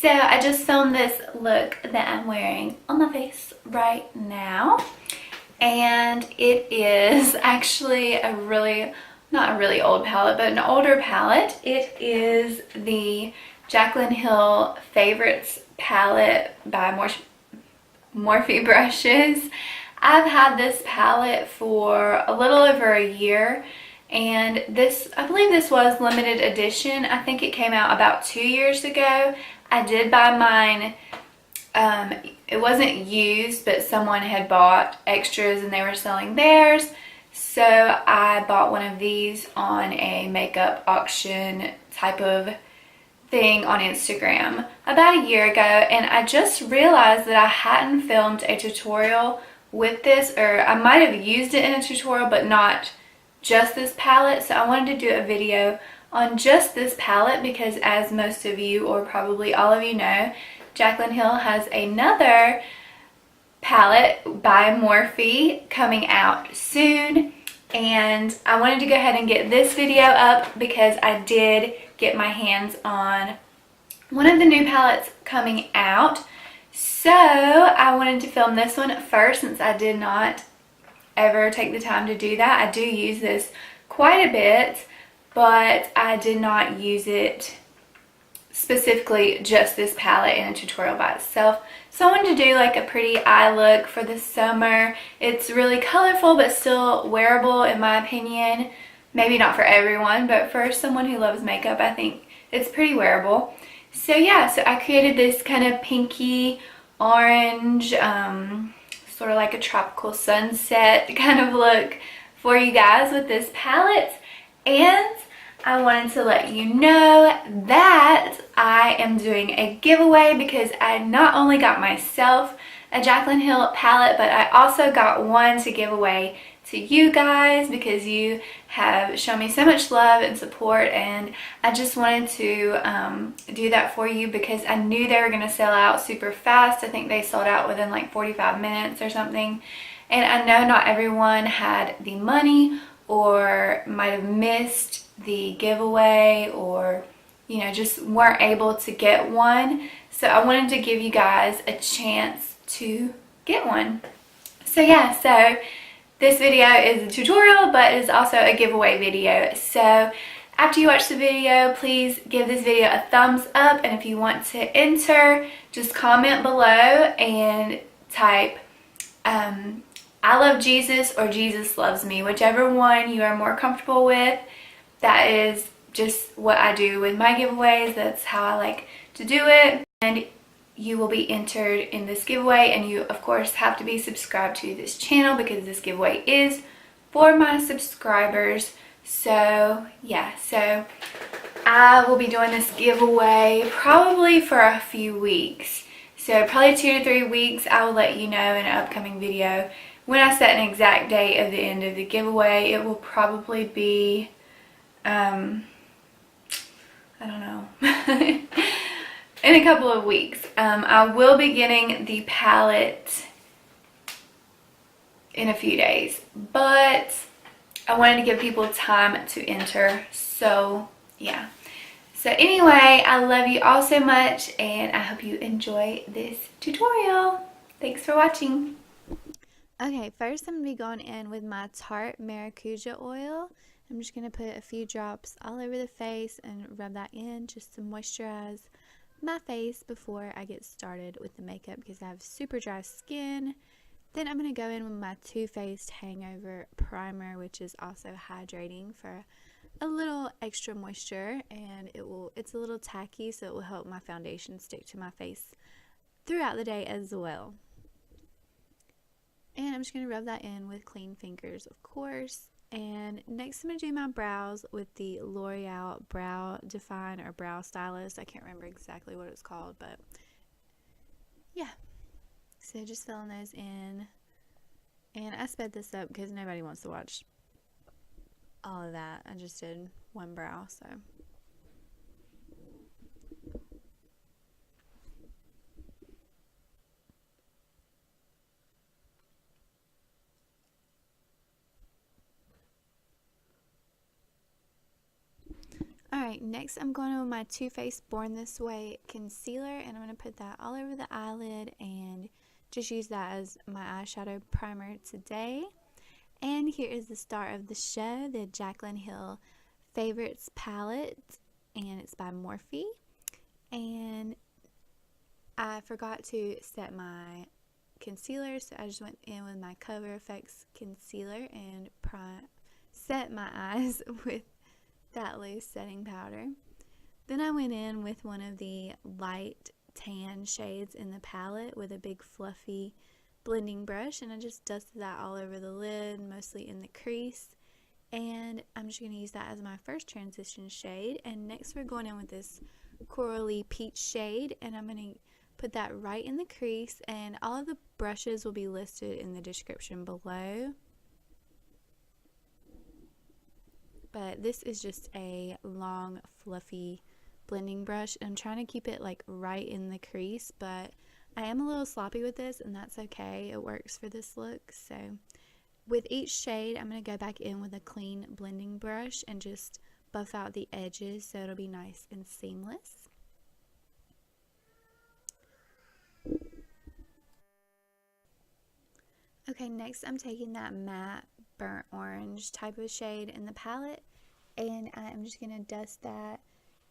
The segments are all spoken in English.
So I just filmed this look that I'm wearing on my face right now, and it is actually a really, not a really old palette, but an older palette. It is the Jaclyn Hill Favorites palette by Morphe brushes. I've had this palette for a little over a year, and this, I believe this was limited edition. I think it came out about 2 years ago. I did buy mine. It wasn't used, but someone had bought extras and they were selling theirs. So I bought one of these on a makeup auction type of thing on Instagram about a year ago, and I just realized that I hadn't filmed a tutorial with this, or I might have used it in a tutorial but not just this palette. So I wanted to do a video on just this palette because, as most of you, or probably all of you know, Jaclyn Hill has another palette by Morphe coming out soon, and I wanted to go ahead and get this video up because I did get my hands on one of the new palettes coming out. So I wanted to film this one first since I did not ever take the time to do that. I do use this quite a bit, but I did not use it specifically just this palette in a tutorial by itself. So I wanted to do like a pretty eye look for the summer. It's really colorful but still wearable in my opinion. Maybe not for everyone, but for someone who loves makeup, I think it's pretty wearable. So yeah, so I created this kind of pinky orange, sort of like a tropical sunset kind of look for you guys with this palette. And I wanted to let you know that I am doing a giveaway because I not only got myself a Jaclyn Hill palette, but I also got one to give away to you guys because you have shown me so much love and support, and I just wanted to do that for you because I knew they were going to sell out super fast. I think they sold out within like 45 minutes or something, and I know not everyone had the money or might have missed the giveaway, or you know, just weren't able to get one. So I wanted to give you guys a chance to get one. So yeah, so this video is a tutorial, but it's also a giveaway video. So after you watch the video, please give this video a thumbs up, and if you want to enter, just comment below and type I love Jesus or Jesus loves me, whichever one you are more comfortable with. That is just what I do with my giveaways. That's how I like to do it. And you will be entered in this giveaway, and you of course have to be subscribed to this channel because this giveaway is for my subscribers. So yeah, so I will be doing this giveaway probably for a few weeks. So probably 2 to 3 weeks. I will let you know in an upcoming video when I set an exact date of the end of the giveaway. It will probably be I don't know in a couple of weeks. I will be getting the palette in a few days, but I wanted to give people time to enter. So yeah, so anyway, I love you all so much, and I hope you enjoy this tutorial. Thanks for watching. Okay, first I'm going to be going in with my Tarte Maracuja oil. I'm just going to put a few drops all over the face and rub that in just to moisturize my face before I get started with the makeup because I have super dry skin. Then I'm going to go in with my Too Faced Hangover Primer, which is also hydrating for a little extra moisture, and it's a little tacky, so it will help my foundation stick to my face throughout the day as well. And I'm just going to rub that in with clean fingers, of course. And next I'm going to do my brows with the L'Oreal Brow Define or Brow Stylist. I can't remember exactly what it's called, but yeah. So just filling those in. And I sped this up because nobody wants to watch all of that. I just did one brow, so. Alright. Alright, next I'm going with my Too Faced Born This Way concealer, and I'm going to put that all over the eyelid and just use that as my eyeshadow primer today. And here is the star of the show, the Jaclyn Hill Favorites palette, and it's by Morphe. And I forgot to set my concealer, so I just went in with my Cover FX concealer and set my eyes with that loose setting powder. Then I went in with one of the light tan shades in the palette with a big fluffy blending brush, and I just dusted that all over the lid, mostly in the crease. And I'm just going to use that as my first transition shade. And next we're going in with this corally peach shade, and I'm going to put that right in the crease, and all of the brushes will be listed in the description below. But this is just a long fluffy blending brush. I'm trying to keep it like right in the crease, but I am a little sloppy with this, and that's okay. It works for this look. So with each shade, I'm going to go back in with a clean blending brush and just buff out the edges so it'll be nice and seamless. Okay, next I'm taking that matte burnt orange type of shade in the palette, and I'm just going to dust that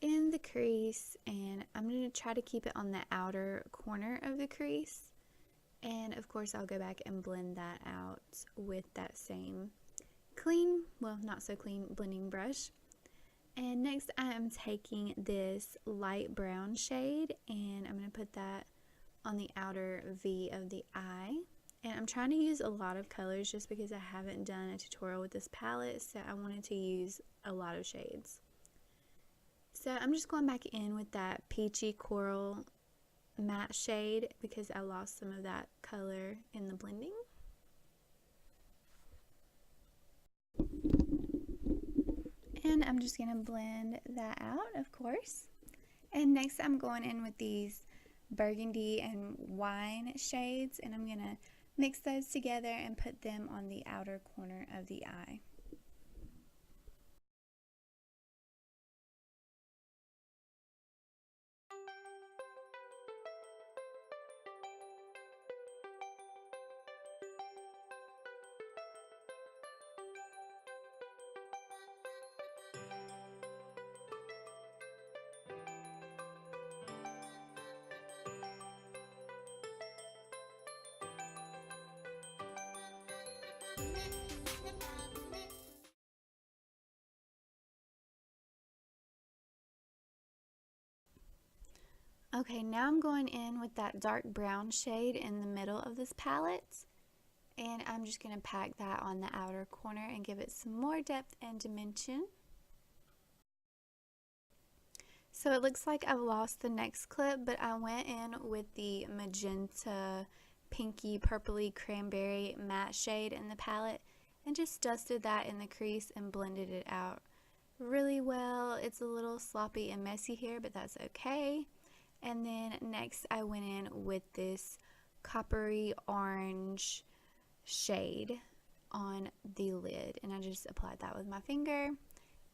in the crease, and I'm going to try to keep it on the outer corner of the crease. And of course I'll go back and blend that out with that same clean, well not so clean, blending brush. And next I am taking this light brown shade, and I'm going to put that on the outer V of the eye. And I'm trying to use a lot of colors just because I haven't done a tutorial with this palette, so I wanted to use a lot of shades. So I'm just going back in with that peachy coral matte shade because I lost some of that color in the blending. And I'm just going to blend that out, of course. And next I'm going in with these burgundy and wine shades, and I'm going to mix those together and put them on the outer corner of the eye. Okay, now I'm going in with that dark brown shade in the middle of this palette, and I'm just going to pack that on the outer corner and give it some more depth and dimension. So it looks like I've lost the next clip, but I went in with the magenta, pinky, purpley, cranberry matte shade in the palette and just dusted that in the crease and blended it out really well. It's a little sloppy and messy here, but that's okay. And then next I went in with this coppery orange shade on the lid, and I just applied that with my finger.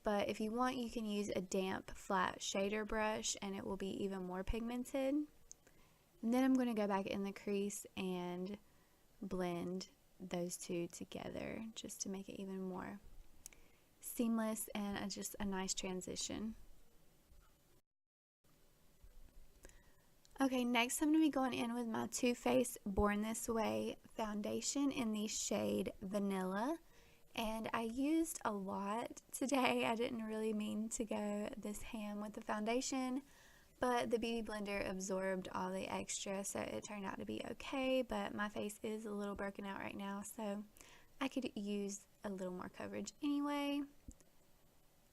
But if you want, you can use a damp flat shader brush and it will be even more pigmented. And then I'm going to go back in the crease and blend those two together just to make it even more seamless and just a nice transition. Okay, next I'm going to be going in with my Too Faced Born This Way foundation in the shade Vanilla. And I used a lot today. I didn't really mean to go this ham with the foundation, but the Beauty Blender absorbed all the extra, so it turned out to be okay. But my face is a little broken out right now, so I could use a little more coverage anyway.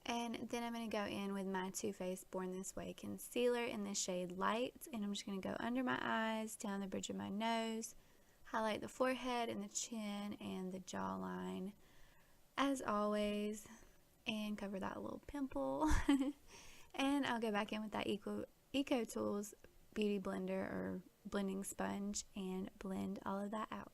And then I'm going to go in with my Too Faced Born This Way concealer in the shade Light, and I'm just going to go under my eyes, down the bridge of my nose, highlight the forehead and the chin and the jawline as always, and cover that little pimple. And I'll go back in with that Eco Tools Beauty Blender or blending sponge and blend all of that out.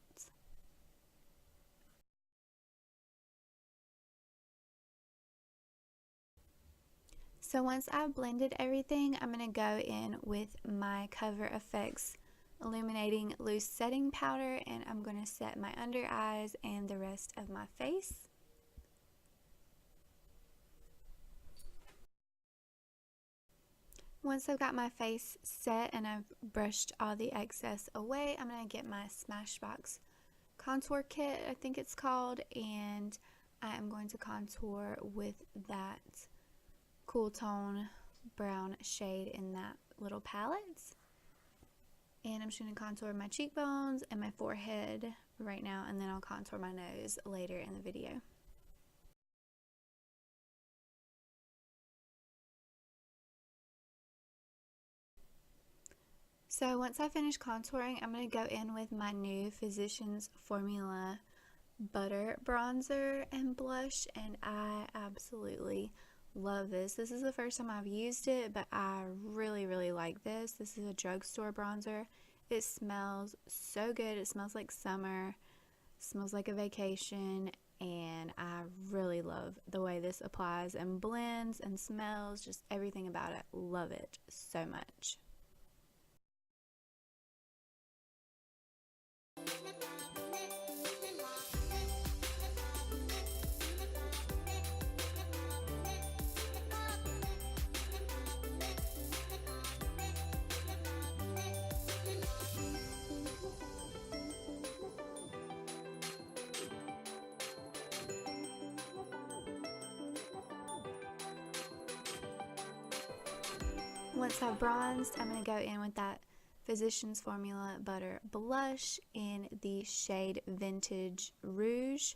So once I've blended everything, I'm going to go in with my Cover FX Illuminating Loose Setting Powder, and I'm going to set my under eyes and the rest of my face. Once I've got my face set and I've brushed all the excess away, I'm going to get my Smashbox Contour Kit, I think it's called, and I am going to contour with that cool tone brown shade in that little palette. And I'm just going to contour my cheekbones and my forehead right now, and then I'll contour my nose later in the video. So once I finish contouring, I'm going to go in with my new Physicians Formula Butter Bronzer and Blush, and I absolutely love this. This is the first time I've used it, but I really like this. This is a drugstore bronzer. It smells so good. It smells like summer, smells like a vacation, and I really love the way this applies and blends and smells, just everything about it. Love it so much. Once I've bronzed, I'm going to go in with that Physicians Formula Butter Blush in the shade Vintage Rouge.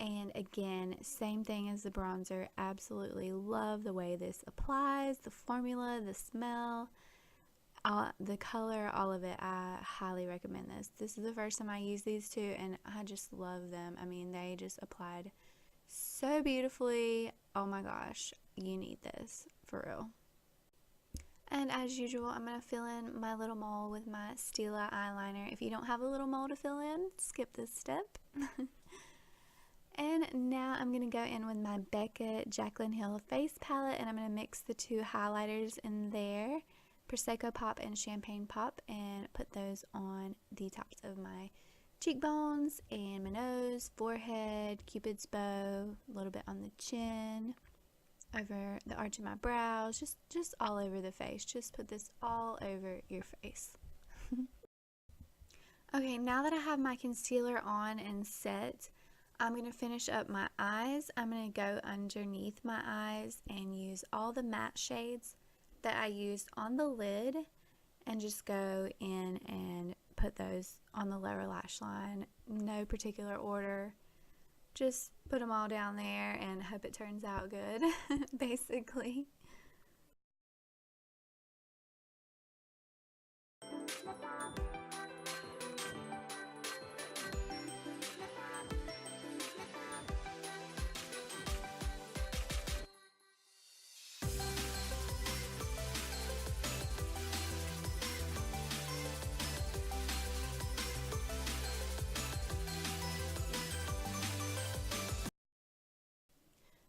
And again, same thing as the bronzer. Absolutely love the way this applies, the formula, the smell, the color, all of it. I highly recommend this. This is the first time I use these two, and I just love them. I mean, they just applied so beautifully. Oh my gosh, you need this for real. And as usual, I'm going to fill in my little mole with my Stila eyeliner. If you don't have a little mole to fill in, skip this step. And now I'm going to go in with my Becca Jaclyn Hill face palette, and I'm going to mix the two highlighters in there, Prosecco Pop and Champagne Pop, and put those on the tops of my cheekbones and my nose, forehead, Cupid's bow, a little bit on the chin, over the arch of my brows, just all over the face. Just put this all over your face. Okay, now that I have my concealer on and set, I'm going to finish up my eyes. I'm going to go underneath my eyes and use all the matte shades that I used on the lid and just go in and put those on the lower lash line. No particular order. Just put them all down there and hope it turns out good, basically.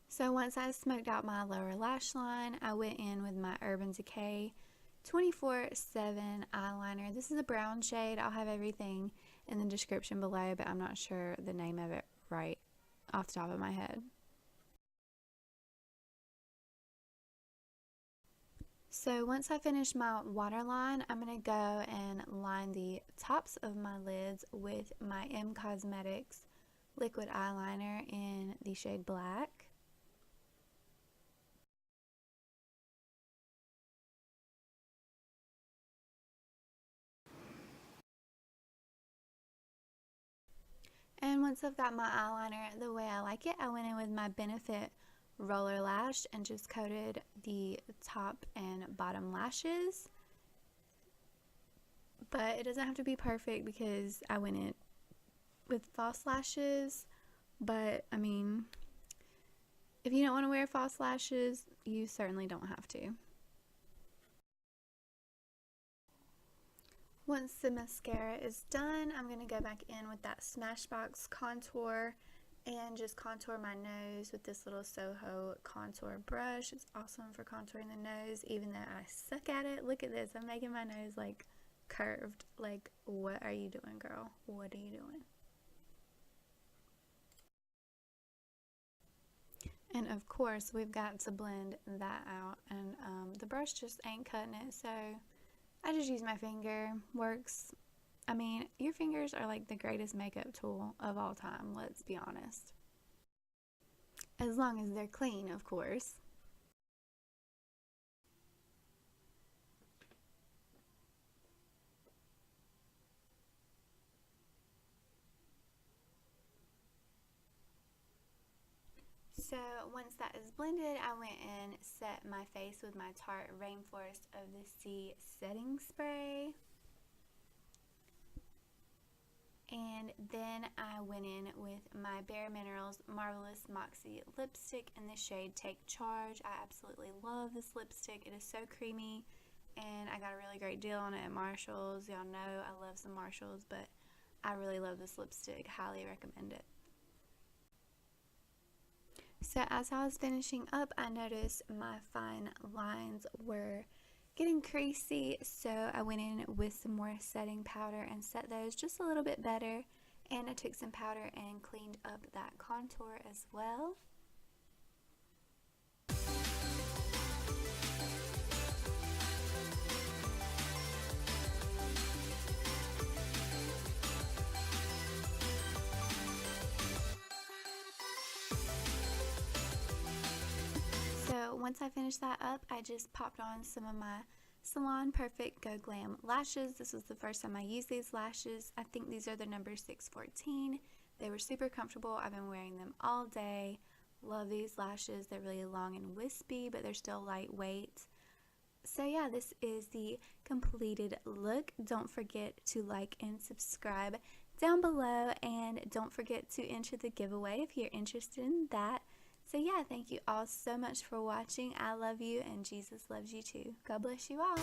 So once I smoked out my lower lash line, I went in with my Urban Decay 24/7 eyeliner. This is a brown shade. I'll have everything in the description below, but I'm not sure the name of it right off the top of my head. So once I finish my waterline, I'm going to go and line the tops of my lids with my M Cosmetics liquid eyeliner in the shade Black. And once I've got my eyeliner the way I like it, I went in with my Benefit Roller Lash and just coated the top and bottom lashes. But it doesn't have to be perfect because I went in with false lashes. But, I mean, if you don't want to wear false lashes, you certainly don't have to. Once the mascara is done, I'm going to go back in with that Smashbox contour and just contour my nose with this little Soho contour brush. It's awesome for contouring the nose, even though I suck at it. Look at this. I'm making my nose like curved. Like, what are you doing, girl? What are you doing? And of course, we've got to blend that out, and the brush just ain't cutting it, so I just use my finger. Works. I mean, your fingers are like the greatest makeup tool of all time, let's be honest. As long as they're clean, of course. So once that is blended, I went and set my face with my Tarte Rainforest of the Sea setting spray. And then I went in with my Bare Minerals Marvelous Moxie lipstick in the shade Take Charge. I absolutely love this lipstick. It is so creamy, and I got a really great deal on it at Marshall's. Y'all know I love some Marshall's, but I really love this lipstick. Highly recommend it. So as I was finishing up, I noticed my fine lines were getting creasy, so I went in with some more setting powder and set those just a little bit better, and I took some powder and cleaned up that contour as well. So once I finished that up, I just popped on some of my Salon Perfect Go Glam lashes. This was the first time I used these lashes. I think these are the number 614. They were super comfortable. I've been wearing them all day. Love these lashes. They're really long and wispy, but they're still lightweight. So yeah, this is the completed look. Don't forget to like and subscribe down below, and don't forget to enter the giveaway if you're interested in that. So yeah, thank you all so much for watching. I love you, and Jesus loves you too. God bless you all.